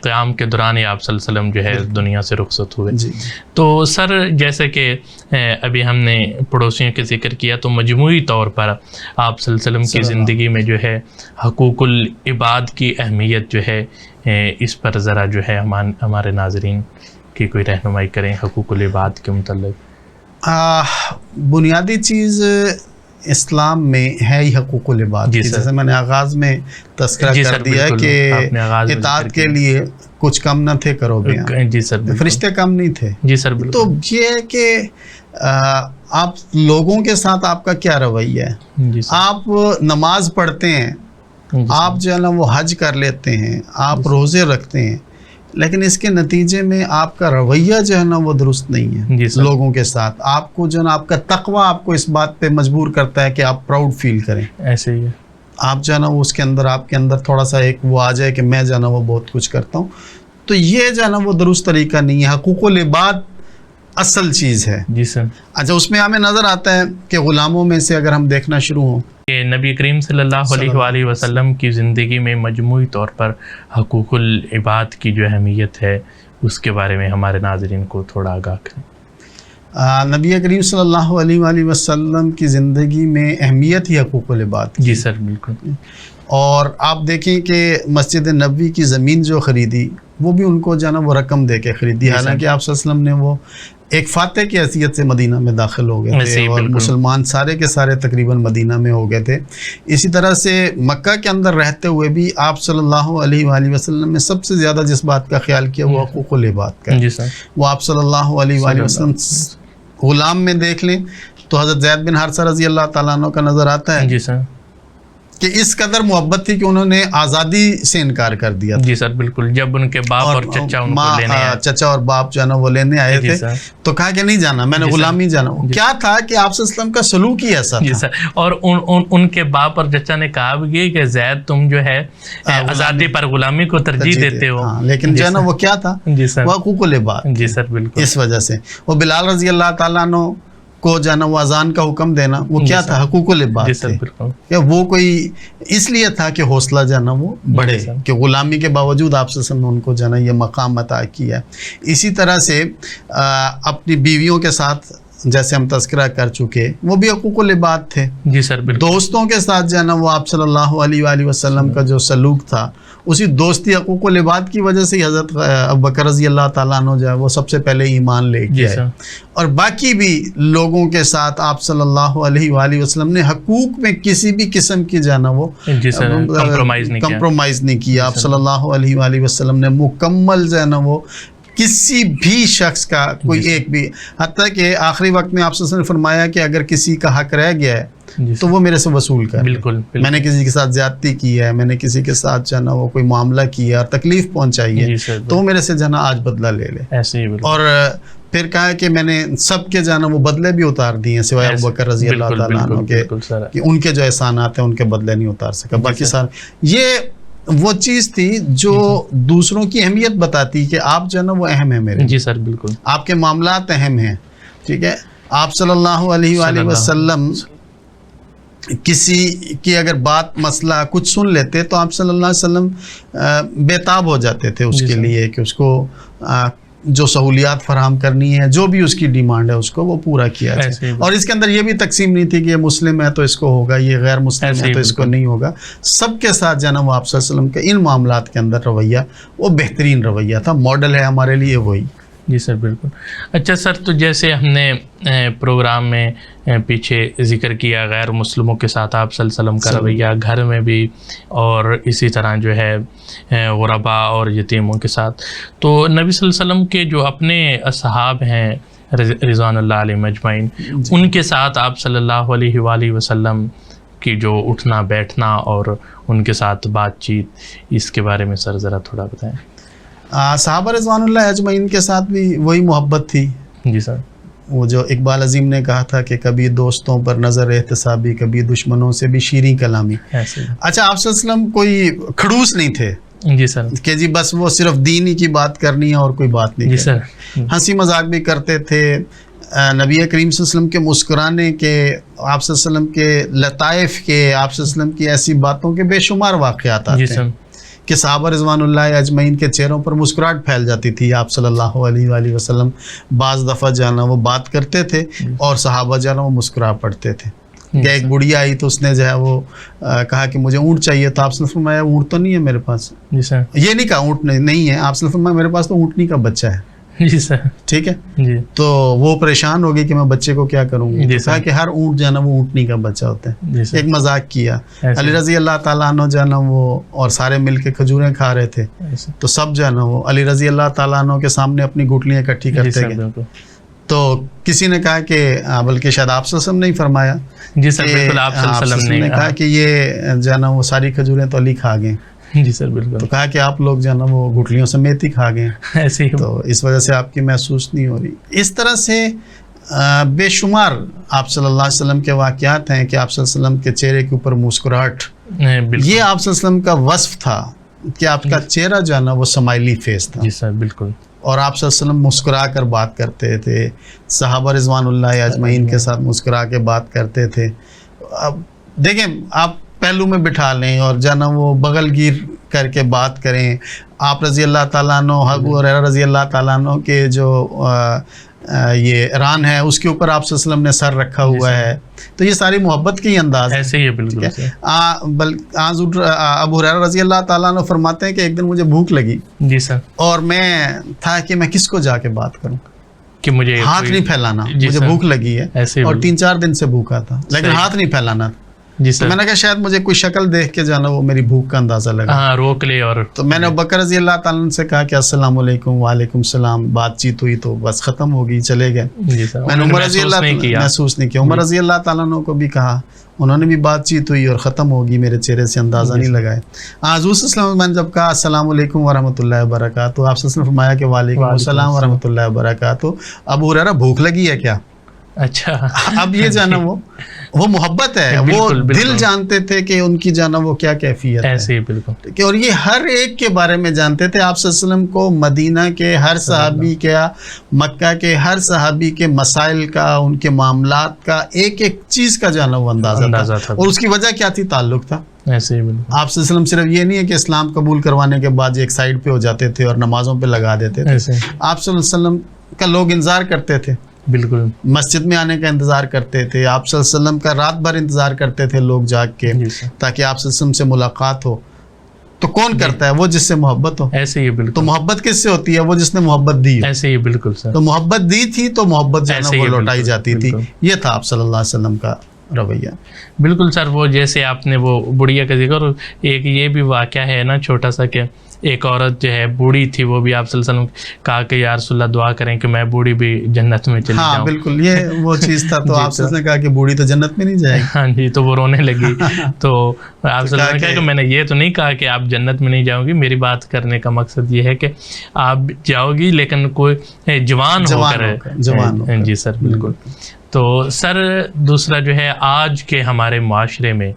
قیام کے دوران ہی آپ صلی اللہ علیہ وسلم جو ہے دنیا سے رخصت ہوئے. جی. تو سر جیسے کہ ابھی ہم نے پڑوسیوں کے ذکر کیا، تو مجموعی طور پر آپ صلی اللہ علیہ وسلم کی زندگی میں جو ہے حقوق العباد کی اہمیت جو ہے اس پر ذرا جو ہے ہمارے ناظرین کی کوئی رہنمائی کریں حقوق العباد کے متعلق. بنیادی چیز اسلام میں ہے ہی حقوق العباد کی. جیسے میں نے آغاز میں تذکرہ کر دیا کہ اطاعت کے لیے کچھ کم نہ تھے کرو بیان. جی سر. فرشتے کم نہیں تھے. جی سر. تو یہ ہے کہ آپ لوگوں کے ساتھ آپ کا کیا رویہ ہے. آپ نماز پڑھتے ہیں، آپ جو ہے نا وہ حج کر لیتے ہیں، آپ روزے رکھتے ہیں، لیکن اس کے نتیجے میں آپ کا رویہ جو ہے نا وہ درست نہیں ہے لوگوں کے ساتھ. آپ کو جو ہے نا آپ کا تقویٰ آپ کو اس بات پہ مجبور کرتا ہے کہ آپ پراؤڈ فیل کریں. ایسے ہی ہے. آپ جو ہے نا اس کے اندر آپ کے اندر تھوڑا سا ایک وہ آ جائے کہ میں جو ہے نا وہ بہت کچھ کرتا ہوں. تو یہ جو ہے نا وہ درست طریقہ نہیں ہے. حقوق العباد اصل چیز ہے. جی سر. اچھا، اس میں ہمیں نظر آتا ہے کہ غلاموں میں سے اگر ہم دیکھنا شروع ہوں کہ نبی کریم صلی اللہ علیہ وآلہ وسلم کی زندگی میں مجموعی طور پر حقوق العباد کی جو اہمیت ہے اس کے بارے میں ہمارے ناظرین کو تھوڑا آگاہ کریں. نبی کریم صلی اللہ علیہ وآلہ وسلم کی زندگی میں اہمیت ہی حقوق العباد کی. جی سر بالکل. اور آپ دیکھیں کہ مسجد نبوی کی زمین جو خریدی وہ بھی ان کو جو ہے نا وہ رقم دے کے خریدی. حالانکہ آپ صلی اللہ علیہ وسلم نے وہ ایک فاتح کی حیثیت سے مدینہ میں داخل ہو گئے تھے اور مسلمان سارے کے سارے تقریباً مدینہ میں ہو گئے تھے. اسی طرح سے مکہ کے اندر رہتے ہوئے بھی آپ صلی اللہ علیہ وآلہ وسلم نے سب سے زیادہ جس بات کا خیال کیا وہ حقوق العباد کا. وہ آپ صلی اللہ علیہ وآلہ وسلم غلام میں دیکھ لیں تو حضرت زید بن حارثہ رضی اللہ تعالیٰ عنہ کا نظر آتا ہے. جی سر. کہ اس قدر محبت تھی کہ انہوں نے آزادی سے انکار کر دیا. جی سر بالکل. جب ان کے باپ اور چچا ان کو لینے آئے، چچا اور باپ جو ہے نا وہ لینے آئے تھے تو کہا کہ نہیں جانا، میں نے غلامی جانا. کیا تھا کہ آپ صلی اللہ علیہ وسلم کا سلوک ہی ایسا تھا. جی سر. اور ان کے باپ اور چچا نے کہا بھی کہ زید تم جو ہے آزادی پر غلامی کو ترجیح دیتے ہو. لیکن جو ہے نا وہ کیا تھا، وہ حقوق العباد. جی سر بالکل. اس وجہ سے وہ بلال رضی اللہ تعالیٰ عنہ کو جو ہے نا وہ اذان کا حکم دینا وہ کیا تھا، حقوق العباد تھے. یا وہ کوئی اس لیے تھا کہ حوصلہ جو ہے نا وہ بڑھے کہ غلامی کے باوجود آپ صلی اللہ علیہ وسلم نے ان کو جو ہے نا یہ مقام عطا کیا. اسی طرح سے اپنی بیویوں کے ساتھ جیسے ہم تذکرہ کر چکے وہ بھی حقوق العباد تھے. جی سر بالکل. دوستوں کے ساتھ جو ہے نا وہ آپ صلی اللہ علیہ وآلہ وسلم کا جو سلوک تھا اسی دوستی حقوق العباد کی وجہ سے حضرت ابوبکر رضی اللہ تعالیٰ عنہ جو ہے وہ سب سے پہلے ایمان لے کے آئے. اور باقی بھی لوگوں کے ساتھ آپ صلی اللہ علیہ وآلہ وسلم نے حقوق میں کسی بھی قسم کی جو ہے نا وہ کمپرومائز نہیں کیا. آپ صلی اللہ علیہ وآلہ وسلم نے مکمل جو ہے نا وہ کسی بھی شخص کا کوئی ایک بھی، حتیٰ کہ آخری وقت میں آپ صلی اللہ علیہ وسلم نے فرمایا کہ اگر کسی کا حق رہ گیا ہے تو وہ میرے سے وصول کر. بالکل. میں نے کسی کے ساتھ زیادتی کی ہے، میں نے کسی کے ساتھ جو ہے نا وہ کوئی معاملہ کیا اور تکلیف پہنچائی ہے تو وہ میرے سے جو ہے نا آج بدلہ لے لے. اور پھر کہا کہ میں نے سب کے جو ہے نا وہ بدلے بھی اتار دیے ہیں سوائے ابوبکر رضی اللہ تعالیٰ عنہ کے، کہ ان کے جو احسانات ہیں ان کے بدلے نہیں اتار سکا. باقی سارے یہ وہ چیز تھی جو دوسروں کی اہمیت بتاتی کہ آپ جو ہے نا وہ اہم ہیں میرے. جی سر بالکل. آپ کے معاملات اہم ہیں. ٹھیک ہے. آپ صلی اللہ علیہ وآلہ وسلم کسی کی اگر بات مسئلہ کچھ سن لیتے تو آپ صلی اللہ علیہ وسلم بےتاب ہو جاتے تھے اس کے لیے کہ اس کو جو سہولیات فراہم کرنی ہے، جو بھی اس کی ڈیمانڈ ہے اس کو وہ پورا کیا جائے. اور اس کے اندر یہ بھی تقسیم نہیں تھی کہ یہ مسلم ہے تو اس کو ہوگا، یہ غیر مسلم ہے تو اس کو نہیں ہوگا. سب کے ساتھ جو ہے نا وہ آپ صلی اللہ علیہ وسلم کے ان معاملات کے اندر رویہ وہ بہترین رویہ تھا، ماڈل ہے ہمارے لیے وہی. جی سر بالکل. اچھا سر، تو جیسے ہم نے پروگرام میں پیچھے ذکر کیا غیر مسلموں کے ساتھ آپ صلی اللہ علیہ وسلم کا رویہ گھر میں بھی اور اسی طرح جو ہے غرباء اور یتیموں کے ساتھ، تو نبی صلی اللہ علیہ وسلم کے جو اپنے اصحاب ہیں رضوان اللہ علیہم اجمعین، ان کے ساتھ آپ صلی اللہ علیہ وآلہ وسلم کی جو اٹھنا بیٹھنا اور ان کے ساتھ بات چیت، اس کے بارے میں سر ذرا تھوڑا بتائیں. صحابہ رضوان اللہ اجمعین کے ساتھ بھی وہی محبت تھی. جی سر. وہ جو اقبال عظیم نے کہا تھا کہ کبھی دوستوں پر نظر احتسابی، کبھی دشمنوں سے بھی شیریں کلامی. اچھا، آپ صلی اللہ علیہ وسلم کوئی کھڑوس نہیں تھے. جی سر. کہ جی بس وہ صرف دین ہی کی بات کرنی ہے اور کوئی بات نہیں. جی سر. ہنسی مذاق بھی کرتے تھے. نبی کریم صلی اللہ علیہ وسلم کے مسکرانے کے، آپ صلی اللہ علیہ وسلم کے لطائف کے، آپ صلی اللہ علیہ وسلم کی ایسی باتوں کے بے شمار واقعات آتے ہیں کہ صحابہ رضوان اللہ اجمعین کے چہروں پر مسکراہٹ پھیل جاتی تھی. آپ صلی اللہ علیہ وآلہ وسلم بعض دفعہ جو ہے نا وہ بات کرتے تھے اور صحابہ جو ہے نا وہ مسکرا پڑتے تھے. کہ ایک بڑھیا آئی تو اس نے جو ہے وہ کہا کہ مجھے اونٹ چاہیے, تو آپ صلی اللہ علیہ وسلم فرمایا اونٹ تو نہیں ہے میرے پاس. جی سر. یہ نہیں کہا اونٹ نہیں ہے, آپ صلی اللہ علیہ وسلم فرمایا میرے پاس تو اونٹنی کا بچہ ہے. جی سر. ٹھیک ہے. جی. تو وہ پریشان ہو گئی کہ میں بچے کو کیا کروں گی. کہا کہ ہر اونٹ جو ہے نا وہ اونٹنی کا بچہ ہوتا ہے. جی سر. ایک مذاق کیا. علی رضی اللہ تعالیٰ عنہ جو ہے نا وہ اور سارے مل کے کھجوریں کھا رہے تھے, تو سب جو ہے نا وہ علی رضی اللہ تعالیٰ عنہ کے سامنے اپنی گٹلیاں اکٹھی کرتے گئے. تو کسی نے کہا کہ بلکہ شاید آپ صلی اللہ علیہ وسلم نے ہی فرمایا. جی سر بالکل, آپ صلی اللہ علیہ وسلم نے کہا کہ یہ جو ہے نا وہ ساری کھجوریں تو علی کھا گئے. جی سر بالکل. تو کہا کہ آپ لوگ جو ہے نا وہ گٹلیوں سمیت ہی کھا گئے, ایسے ہی, تو اس وجہ سے آپ کی محسوس نہیں ہو رہی. اس طرح سے بے شمار آپ صلی اللہ علیہ وسلم کے واقعات ہیں کہ آپ صلی اللہ علیہ وسلم کے چہرے کے اوپر مسکراہٹ, یہ آپ صلی اللہ علیہ وسلم کا وصف تھا کہ آپ کا چہرہ جو ہے نا وہ سمائلی فیس تھا. جی سر بالکل. اور آپ صلی اللہ علیہ وسلم مسکرا کر بات کرتے تھے, صحابہ رضوان اللہ اجمعین کے ساتھ مسکرا کے بات کرتے تھے. اب دیکھیں آپ پہلو میں بٹھا لیں اور جو ہے نا وہ بغل گیر کر کے بات کریں. آپ رضی اللہ تعالیٰ عنہ, ابو ہریرہ رضی اللہ تعالیٰ عنہ کے جو یہ ران ہے اس کے اوپر آپ صلی اللہ علیہ وسلم نے سر رکھا ہوا ہے, تو یہ ساری محبت کے ہی انداز ایسے ہی ہے. بالکل. ابو ہریرہ رضی اللہ تعالیٰ عنہ فرماتے ہیں کہ ایک دن مجھے بھوک لگی. جی سر. اور میں تھا کہ میں کس کو جا کے بات کروں, کہ مجھے ہاتھ نہیں پھیلانا, مجھے بھوک لگی ہے اور 3-4 دن سے بھوکا تھا, لیکن ہاتھ نہیں پھیلانا. جی سر. میں نے کہا شاید مجھے کوئی شکل دیکھ کے جانا وہ میری بھوک کا اندازہ لگا, ہاں روک لے. اور تو میں نے ابوبکر رضی اللہ تعالیٰ عنہ سے کہا کہ السلام علیکم. وعلیکم السلام. بات چیت ہوئی تو بس ختم ہو گئی, چلے گئے. جی سر. میں نے عمر رضی اللہ محسوس نہیں کیا. عمر رضی اللہ تعالیٰ عنہ کو بھی کہا, انہوں نے بھی بات چیت ہوئی اور ختم ہوگی, میرے چہرے سے اندازہ نہیں لگائے. حضور صلی اللہ علیہ وسلم میں نے جب کہا السلام علیکم ورحمۃ اللہ وبرکاتہ, آپ صلی اللہ علیہ وسلم نے فرمایا کہ وعلیکم السلام ورحمۃ اللہ وبرکاتہ. ابو ہریرہ بھوک لگی ہے کیا؟ اچھا. اب یہ جانا وہ محبت ہے, وہ دل جانتے تھے کہ ان کی جانا وہ کیا کیفیت ہے. ایسے ہی بالکل. اور یہ ہر ایک کے بارے میں جانتے تھے. آپ صلی اللہ علیہ وسلم کو مدینہ کے ہر صحابی کا, مکہ کے ہر صحابی کے مسائل کا, ان کے معاملات کا, ایک ایک چیز کا جانا وہ اندازہ تھا. اور اس کی وجہ کیا تھی؟ تعلق تھا. ایسے ہی بالکل. آپ صلی اللہ علیہ وسلم صرف یہ نہیں ہے کہ اسلام قبول کروانے کے بعد ایک سائڈ پہ ہو جاتے تھے اور نمازوں پہ لگا دیتے تھے. آپ صلی اللہ علیہ وسلم کا لوگ انتظار کرتے تھے. بالکل. مسجد میں آنے کا انتظار کرتے تھے. آپ صلی اللہ علیہ وسلم کا رات بھر انتظار کرتے تھے لوگ جاگ کے, تاکہ آپ صلی اللہ علیہ وسلم سے ملاقات ہو. تو کون کرتا ہے؟ وہ جس سے محبت ہو. ایسے ہی بالکل. تو محبت کس سے ہوتی ہے؟ وہ جس نے محبت دی. ایسے ہی بالکل سر. تو محبت دی تھی تو محبت جو ہے نا وہ لوٹائی جاتی تھی. یہ تھا آپ صلی اللہ علیہ وسلم کا رویہ. بالکل سر. وہ جیسے آپ نے وہ بڑھیا کا ذکر, ایک یہ بھی واقعہ ہے نا چھوٹا سا, کہ ایک عورت جو ہے بوڑھی تھی, وہ بھی آپ صلی اللہ علیہ وسلم کہا کہ یا رسول اللہ دعا کریں کہ میں بوڑھی بھی جنت میں چلی جاؤں. ہاں بالکل, یہ وہ چیز تھا. تو آپ نے کہا کہ بوڑھی تو جنت میں نہیں جائے گی. ہاں جی. تو وہ رونے لگی. تو آپ صلی اللہ علیہ وسلم نے کہا کہ میں نے یہ تو نہیں کہا کہ آپ جنت میں نہیں جاؤ گی, میری بات کرنے کا مقصد یہ ہے کہ آپ جاؤ گی لیکن کوئی جوان ہو کر. جی سر بالکل. تو سر دوسرا جو ہے, آج کے ہمارے معاشرے میں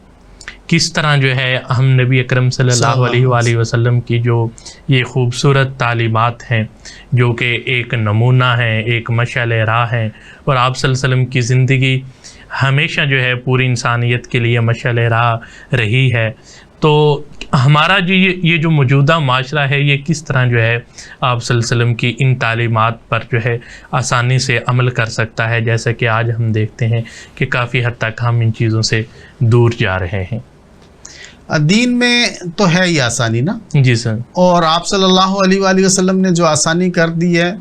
کس طرح جو ہے ہم نبی اکرم صلی اللہ علیہ وآلہ وسلم کی جو یہ خوبصورت تعلیمات ہیں, جو کہ ایک نمونہ ہیں, ایک مشعل راہ ہیں, اور آپ صلی اللہ علیہ وسلم کی زندگی ہمیشہ جو ہے پوری انسانیت کے لیے مشعل راہ رہی ہے, تو ہمارا جو یہ جو موجودہ معاشرہ ہے یہ کس طرح جو ہے آپ صلی اللہ علیہ وسلم کی ان تعلیمات پر جو ہے آسانی سے عمل کر سکتا ہے, جیسا کہ آج ہم دیکھتے ہیں کہ کافی حد تک ہم ان چیزوں سے دور جا رہے ہیں. دین میں تو ہے ہی آسانی نا. جی سر. اور آپ صلی اللہ علیہ وآلہ وسلم نے جو آسانی کر دی ہے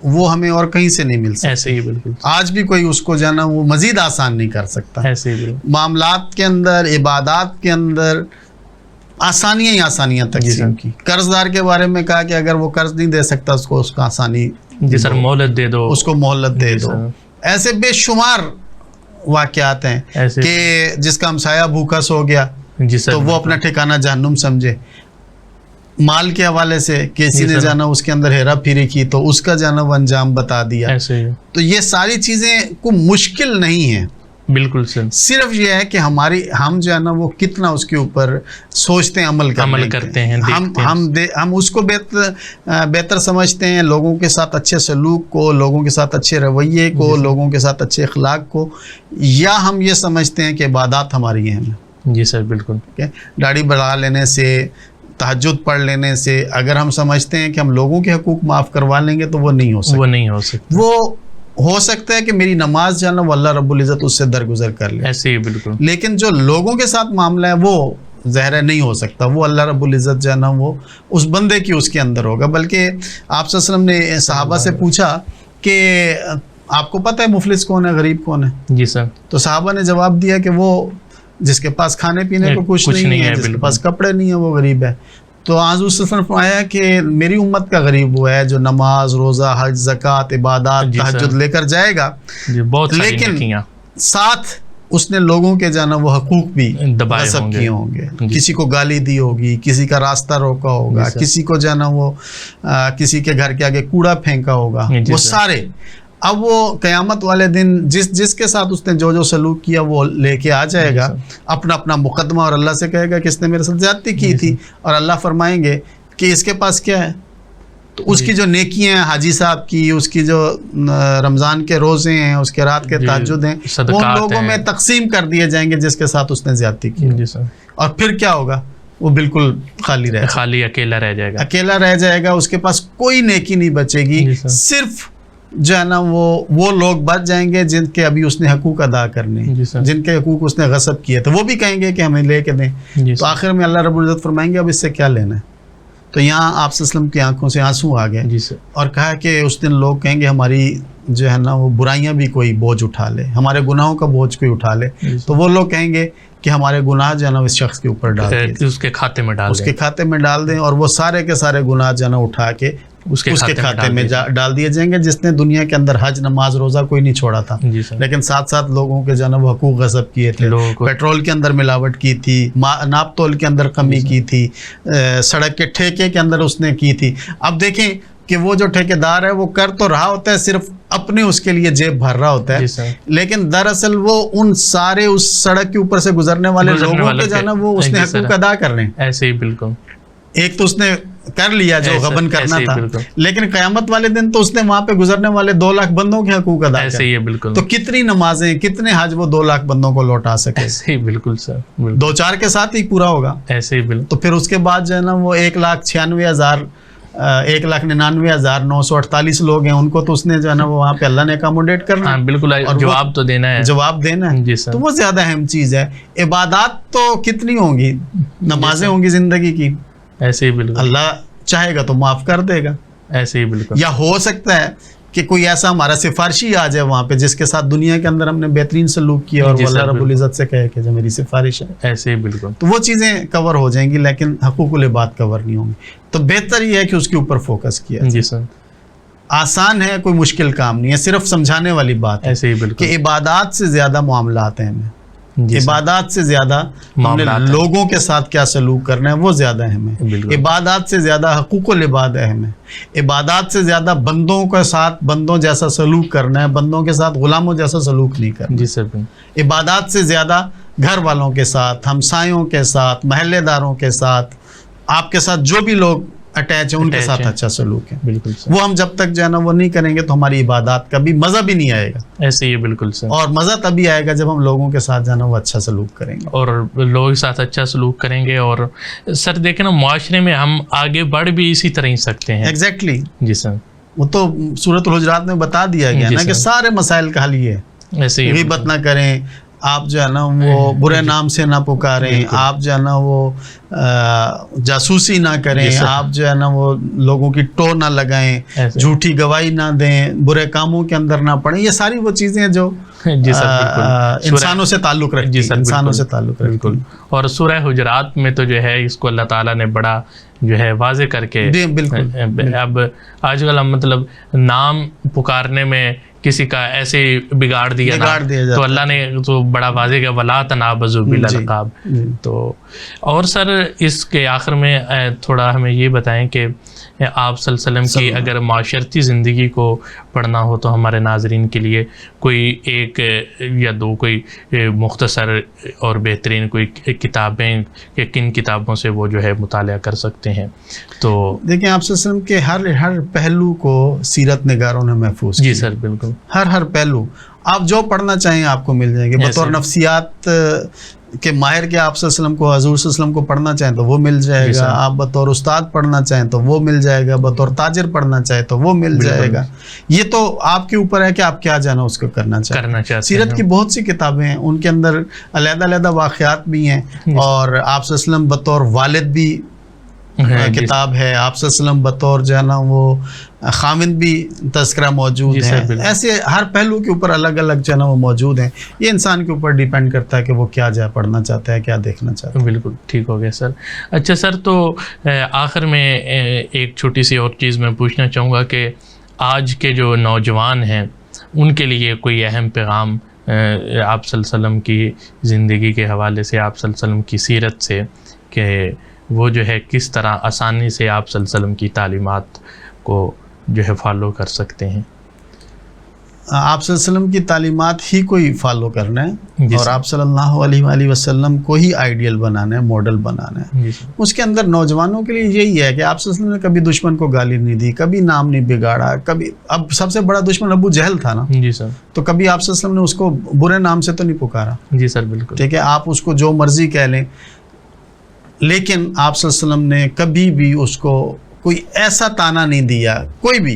وہ ہمیں اور کہیں سے نہیں مل سکتی. ایسے ہی بالکل. آج بھی کوئی اس کو جانا وہ مزید آسان نہیں کر سکتا. ایسے ہی بالکل. معاملات کے اندر, عبادات کے اندر آسانیاں ہی آسانیاں تقسیم کی. قرض دار کے بارے میں کہا کہ اگر وہ قرض نہیں دے سکتا اس کو اس کا آسانی. جی سر. مہلت دے دو, اس کو مہلت دے دو. ایسے بے شمار واقعات ہیں کہ جس کا ہمسایہ بھوکا سو گیا تو وہ اپنا ٹھکانہ جہنم سمجھے. مال کے حوالے سے کسی نے جانا اس کے اندر ہیرا پھیری کی تو اس کا جانا وہ انجام بتا دیا. تو یہ ساری چیزیں کو مشکل نہیں ہیں. بالکل سر. صرف یہ ہے کہ ہم جو ہے نا وہ کتنا اس کے اوپر سوچتے ہیں, عمل کرتے ہیں. ہم اس کو بہتر سمجھتے ہیں, لوگوں کے ساتھ اچھے سلوک کو, لوگوں کے ساتھ اچھے رویے کو, لوگوں کے ساتھ اچھے اخلاق کو, یا ہم یہ سمجھتے ہیں کہ عبادات ہماری ہیں. جی سر بالکل. داڑھی بڑھا لینے سے, تہجد پڑھ لینے سے اگر ہم سمجھتے ہیں کہ ہم لوگوں کے حقوق معاف کروا لیں گے تو وہ نہیں ہو سکتا. وہ نہیں ہو سکتا. وہ ہو سکتا ہے کہ میری نماز جو ہے نا وہ اللہ رب العزت اس سے درگزر کر لے. ایسے ہی بالکل. لیکن جو لوگوں کے ساتھ معاملہ ہے وہ ظاہر ہے نہیں ہو سکتا. وہ اللہ رب العزت جو ہے نا وہ اس بندے کی اس کے اندر ہوگا. بلکہ آپ صلی اللہ علیہ وسلم نے صحابہ سے پوچھا کہ آپ کو پتہ ہے مفلس کون ہے, غریب کون ہے؟ جی سر. تو صحابہ نے جواب دیا کہ وہ جس کے پاس کھانے پینے کو کچھ نہیں ہے, جس کے پاس کپڑے نہیں ہیں, وہ غریب ہے. تو حضور صلی اللہ علیہ وسلم نے فرمایا کہ میری امت کا غریب وہ ہے جو نماز, روزہ, حج, زکوٰۃ, عبادات, تہجد لے کر جائے گا, لیکن ساتھ اس نے لوگوں کے جانا وہ حقوق بھی غصب کیے ہوں گے. کسی کو گالی دی ہوگی, کسی کا راستہ روکا ہوگا, کسی کو جانا وہ کسی کے گھر کے آگے کوڑا پھینکا ہوگا, وہ سارے. اب وہ قیامت والے دن جس کے ساتھ اس نے جو سلوک کیا وہ لے کے آ جائے گا اپنا اپنا مقدمہ, اور اللہ سے کہے گا کہ اس نے میرے ساتھ زیادتی کی تھی, اور اللہ فرمائیں گے کہ اس کے پاس کیا ہے. تو اس کی جو نیکیاں ہیں حاجی صاحب کی, اس کی جو رمضان کے روزے ہیں, اس کے رات کے تہجد ہیں, وہ ان لوگوں میں تقسیم کر دیے جائیں گے جس کے ساتھ اس نے زیادتی کی. اور پھر کیا ہوگا؟ وہ بالکل خالی رہے گا, خالی اکیلا رہ جائے گا, اکیلا رہ جائے گا. اس کے پاس کوئی نیکی نہیں بچے گی. صرف جو ہے نا وہ لوگ بچ جائیں گے جن کے ابھی اس نے حقوق ادا کرنے, جن کے حقوق اس نے غصب کیے تھے. وہ بھی کہیں گے کہ ہمیں لے کے دیں. تو آخر میں اللہ رب العزت فرمائیں گے اب اس سے کیا لینا ہے. تو یہاں آپ صلی اللہ علیہ وسلم کی آنکھوں سے آنسو آ گئے اور کہا کہ اس دن لوگ کہیں گے ہماری جو ہے نا وہ برائیاں بھی کوئی بوجھ اٹھا لے, ہمارے گناہوں کا بوجھ کوئی اٹھا لے. تو وہ لوگ کہیں گے کہ ہمارے گناہ جو ہے نا اس شخص کے اوپر ڈال دیں, اس کے کھاتے میں ڈال دیں, اور وہ سارے کے سارے گناہ جو ہے نا اٹھا کے اس کے کھاتے میں ڈال دیے جائیں گے. جس نے دنیا کے اندر حج, نماز, روزہ کوئی نہیں چھوڑا تھا, لیکن ساتھ ساتھ لوگوں کے جو ہے نا وہ حقوق غصب کیے تھے, پیٹرول کے اندر ملاوٹ کی تھی, ناپ تول کے اندر کمی کی تھی, سڑک کے ٹھیکے کے اندر اس نے کی تھی. اب دیکھیں کہ وہ جو ٹھیکیدار ہے وہ کر تو رہا ہوتا ہے, صرف اپنے اس کے لیے جیب بھر رہا ہوتا ہے, لیکن دراصل وہ ان سارے اس سڑک کے اوپر سے گزرنے والے لوگوں کے جو ہے نا وہ اس نے حقوق ادا کر رہے ہیں. ایسے ہی بالکل. ایک تو اس نے کر لیا جو غبن کرنا تھا, لیکن قیامت والے دن تو اس نے وہاں پہ گزرنے والے 2 لاکھ بندوں کے حقوق ادا کر. تو کتنی نمازیں, کتنے حج وہ 2 لاکھ بندوں کو لوٹا سکے. ایسے ہی بالکل سر, 2-4 کے ساتھ ہی پورا ہوگا. ایسے ہی بالکل. تو پھر اس کے بعد جو ہے نا وہ 1,99,948 لوگ ہیں, ان کو تو اس نے جو ہے نا وہ وہاں پہ اللہ نے اکاموڈیٹ کرنا. بالکل, جواب تو دینا ہے, جواب دینا ہے. تو وہ زیادہ اہم چیز ہے. عبادات تو کتنی ہوں گی, نمازیں ہوں گی زندگی کی. ایسے ہی بالکل. اللہ چاہے گا تو معاف کر دے گا. ایسے ہی بالکل. یا ہو سکتا ہے کہ کوئی ایسا ہمارا سفارشی آ جائے وہاں پہ جس کے ساتھ دنیا کے اندر ہم نے بہترین سلوک کیا, اور اللہ رب العزت سے کہے کہ جو میری سفارش ہے. ایسے ہی بالکل. تو وہ چیزیں کور ہو جائیں گی, لیکن حقوق العباد کور نہیں ہوں گی. تو بہتر یہ ہے کہ اس کے اوپر فوکس کیا. جی سر. آسان ہے, کوئی مشکل کام نہیں ہے, صرف سمجھانے والی بات ہے. ایسے ہی بالکل. کہ عبادات سے زیادہ معاملات ہیں ہمیں, عبادات سے زیادہ ہم نے لوگوں کے ساتھ کیا سلوک کرنا ہے وہ زیادہ اہم ہے. عبادات سے زیادہ حقوق العباد اہم ہے. عبادات سے زیادہ بندوں کے ساتھ بندوں جیسا سلوک کرنا ہے, بندوں کے ساتھ غلاموں جیسا سلوک نہیں کرنا. جی سر. عبادات سے زیادہ گھر والوں کے ساتھ, ہمسایوں کے ساتھ, محلے داروں کے ساتھ, آپ کے ساتھ جو بھی لوگ اٹیچ ہیں ان کے ساتھ اچھا سلوک ہے. بالکل. وہ ہم جب تک جو ہے نا وہ نہیں کریں گے تو ہماری عبادات کا بھی مزہ بھی نہیں آئے گا. ایسے ہی بالکل سر. اور مزہ تبھی آئے گا جب ہم لوگوں کے ساتھ جو ہے نا وہ اچھا سلوک کریں گے, اور لوگوں کے ساتھ اچھا سلوک کریں گے. اور سر دیکھیں نا, معاشرے میں ہم آگے بڑھ بھی اسی طرح ہی سکتے ہیں. ایگزیکٹلی. جی سر. وہ تو سورۃ الحجرات میں بتا دیا گیا نا کہ سارے مسائل کا حل یہ ہے. ایسے ہی غیبت نہ کریں, آپ جو ہے نا وہ برے نام سے نہ پکاریں, آپ جو ہے نا وہ جاسوسی نہ کریں, آپ جو ہے نا وہ لوگوں کی ٹو نہ لگائیں, جھوٹی گواہی نہ دیں, برے کاموں کے اندر نہ پڑیں. یہ ساری وہ چیزیں جو انسانوں سے تعلق رکھتی ہیں, انسانوں سے تعلق رکھتی ہیں. اور سورہ حجرات میں تو جو ہے اس کو اللہ تعالیٰ نے بڑا جو ہے واضح کر کے, بالکل. اب آج کل ہم مطلب نام پکارنے میں کسی کا ایسے بگاڑ دیا تو اللہ نے تو بڑا واضح کیا, ولا تنابزوا بالالقاب. تو اور سر اس کے آخر میں تھوڑا ہمیں یہ بتائیں کہ آپ صلی اللہ علیہ وسلم کی اگر معاشرتی زندگی کو پڑھنا ہو تو ہمارے ناظرین کے لیے کوئی 1 یا 2 کوئی مختصر اور بہترین کوئی کتابیں کہ کن کتابوں سے وہ جو ہے مطالعہ کر سکتے ہیں. تو دیکھیں آپ صلی اللہ علیہ وسلم کے ہر پہلو کو سیرت نگاروں نے محفوظ کیا. جی سر بالکل. ہر پہلو آپ جو پڑھنا چاہیں آپ کو مل جائیں گے. بطور نفسیات کہ ماہر کے آپ صلی اللہ علیہ وسلم کو، حضور صلی اللہ علیہ وسلم کو پڑھنا چاہیں تو وہ مل جائے گا، آپ بطور استاد پڑھنا چاہیں تو وہ مل جائے گا، بطور تاجر پڑھنا چاہیں تو وہ مل جائے گا. یہ تو آپ کے اوپر ہے کہ آپ کیا جانا اس کو کرنا چاہتے ہیں. سیرت کی بہت سی کتابیں ہیں، ان کے اندر علیحدہ علیحدہ واقعات بھی ہیں، اور آپ صلی اللہ علیہ وسلم بطور والد بھی کتاب ہے، آپ صلی اللہ علیہ وسلم بطور جو ہے نا وہ خامند بھی تذکرہ موجود ہے. ایسے ہر پہلو کے اوپر الگ الگ جو ہے نا وہ موجود ہیں. یہ انسان کے اوپر ڈیپینڈ کرتا ہے کہ وہ کیا جائے پڑھنا چاہتا ہے، کیا دیکھنا چاہتا ہے. بالکل ٹھیک ہو گیا سر. اچھا سر، تو آخر میں ایک چھوٹی سی اور چیز میں پوچھنا چاہوں گا کہ آج کے جو نوجوان ہیں ان کے لیے کوئی اہم پیغام آپ صلی اللہ علیہ وسلم کی زندگی کے حوالے سے، آپ صلی اللہ علیہ وسلم کی سیرت سے، کہ وہ جو ہے کس طرح آسانی سے آپ صلی اللہ علیہ وسلم کی تعلیمات کو جو ہے فالو کر سکتے ہیں؟ آپ صلی اللہ علیہ وسلم کی تعلیمات ہی کوئی فالو کرنا ہے، اور آپ صلی اللہ علیہ وآلہ وسلم کو ہی آئیڈیل بنانا ہے، ماڈل بنانا ہے. اس کے اندر نوجوانوں کے لیے یہی ہے کہ آپ صلی اللہ علیہ وسلم نے کبھی دشمن کو گالی نہیں دی، کبھی نام نہیں بگاڑا. کبھی اب سب سے بڑا دشمن ابو جہل تھا نا، جی سر، تو کبھی آپ صلی اللہ علیہ وسلم نے اس کو برے نام سے تو نہیں پکارا. جی سر بالکل ٹھیک ہے، آپ اس کو جو مرضی کہہ لیں، لیکن آپ صلی اللہ علیہ وسلم نے کبھی بھی اس کو کوئی ایسا تانا نہیں دیا، کوئی بھی،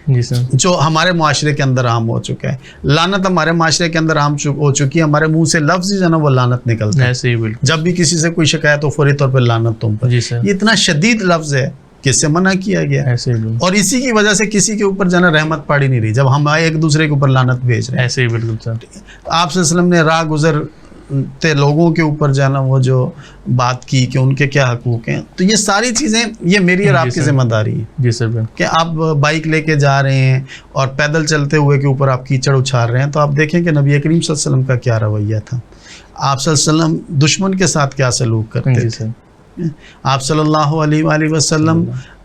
جی سر، جو ہمارے معاشرے کے اندر عام ہو چکا ہے. لعنت ہمارے معاشرے کے اندر عام ہو چکی ہے، ہمارے منہ سے لفظ ہی جو ہے نا وہ لعنت نکلتا ہے. ایسے ہی بالکل، جب بھی کسی سے کوئی شکایت ہو فوری طور پہ لعنت تم پر. جی سر، یہ اتنا شدید لفظ ہے کہ اس سے منع کیا گیا، ایسے ہی بالکل، اور اسی کی وجہ سے کسی کے اوپر جو ہے نا رحمت پاڑی نہیں رہی جب ہم ایک دوسرے کے اوپر لعنت بھیج رہے ہیں. ایسے ہی بالکل سر. آپ صلی اللہ علیہ وسلم نے راہ گزر تے لوگوں کے اوپر جانا وہ جو بات کی کہ ان کے کیا حقوق ہیں. تو یہ ساری چیزیں یہ میری اور آپ کی ذمہ داری ہے. جی سر، کہ آپ بائک لے کے جا رہے ہیں اور پیدل چلتے ہوئے کے اوپر آپ کیچڑ اچھال رہے ہیں، تو آپ دیکھیں کہ نبی کریم صلی اللہ علیہ وسلم کا کیا رویہ تھا. آپ صلی اللہ علیہ وسلم دشمن کے ساتھ کیا سلوک کرتے تھے. آپ صلی اللہ علیہ وآلہ وسلم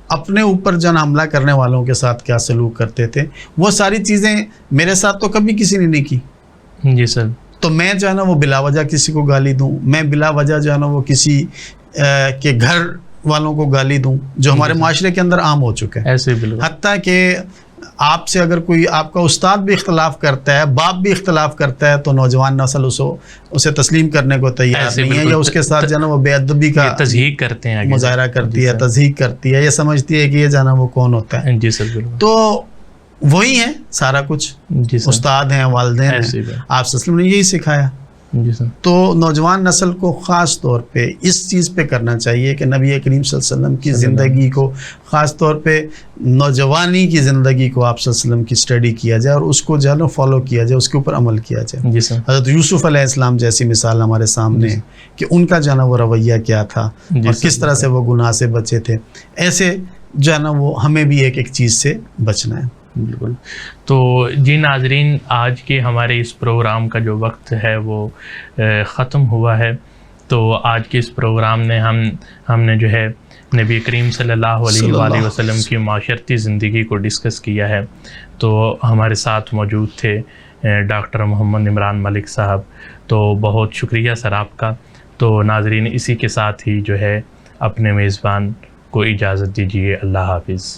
اپنے اوپر جن حملہ کرنے والوں کے ساتھ کیا سلوک کرتے تھے. وہ ساری چیزیں میرے ساتھ تو کبھی کسی نے نہیں کی. جی سر. تو میں جو ہے نا وہ بلا وجہ کسی کو گالی دوں، میں بلا وجہ جو ہے نا وہ کسی کے گھر والوں کو گالی دوں، جو ہمارے معاشرے کے اندر عام ہو چکا ہے. ایسے بالکل، حتیٰ کہ آپ سے اگر کوئی آپ کا استاد بھی اختلاف کرتا ہے، باپ بھی اختلاف کرتا ہے، تو نوجوان نسل اسے تسلیم کرنے کو تیار نہیں ہے، یا اس کے ساتھ جو ہے نا وہ بے ادبی کا تضحیق کرتے ہیں، مظاہرہ کرتی ہے، تضحیق کرتی ہے، یہ سمجھتی ہے کہ یہ جو ہے نا وہ کون ہوتا ہے. جی سر بالکل. تو وہی ہے سارا کچھ، استاد ہیں، والدین ہیں. آپ صلی اللہ علیہ وسلم نے یہی سکھایا. جی سر. تو نوجوان نسل کو خاص طور پہ اس چیز پہ کرنا چاہیے کہ نبی کریم صلی اللہ علیہ وسلم کی زندگی کو، خاص طور پہ نوجوانی کی زندگی کو آپ صلی اللہ علیہ وسلم کی اسٹڈی کیا جائے، اور اس کو جو ہے نا فالو کیا جائے، اس کے اوپر عمل کیا جائے. جی سر. حضرت یوسف علیہ السلام جیسی مثال ہمارے سامنے ہے کہ ان کا جو ہے نا وہ رویہ کیا تھا، اور کس طرح سے وہ گناہ سے بچے تھے. ایسے جو ہے نا وہ ہمیں بھی ایک ایک چیز سے بچنا ہے. بالکل. تو جی ناظرین، آج کے ہمارے اس پروگرام کا جو وقت ہے وہ ختم ہوا ہے. تو آج کے اس پروگرام نے ہم نے جو ہے نبی کریم صلی اللہ علیہ وآلہ وسلم کی معاشرتی زندگی کو ڈسکس کیا ہے. تو ہمارے ساتھ موجود تھے ڈاکٹر محمد عمران ملک صاحب. تو بہت شکریہ سر آپ کا. تو ناظرین، اسی کے ساتھ ہی جو ہے اپنے میزبان کو اجازت دیجیے. اللہ حافظ.